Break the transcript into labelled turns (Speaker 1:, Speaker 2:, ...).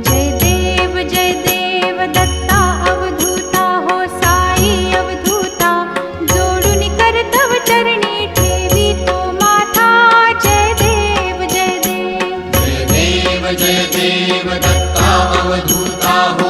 Speaker 1: जय देव दत्ता अवधूता हो साई अवधूता जोडून करतव चरणी ठेवी तो माथा जय देव जय देव
Speaker 2: जय देव दत्ता अवधूता हो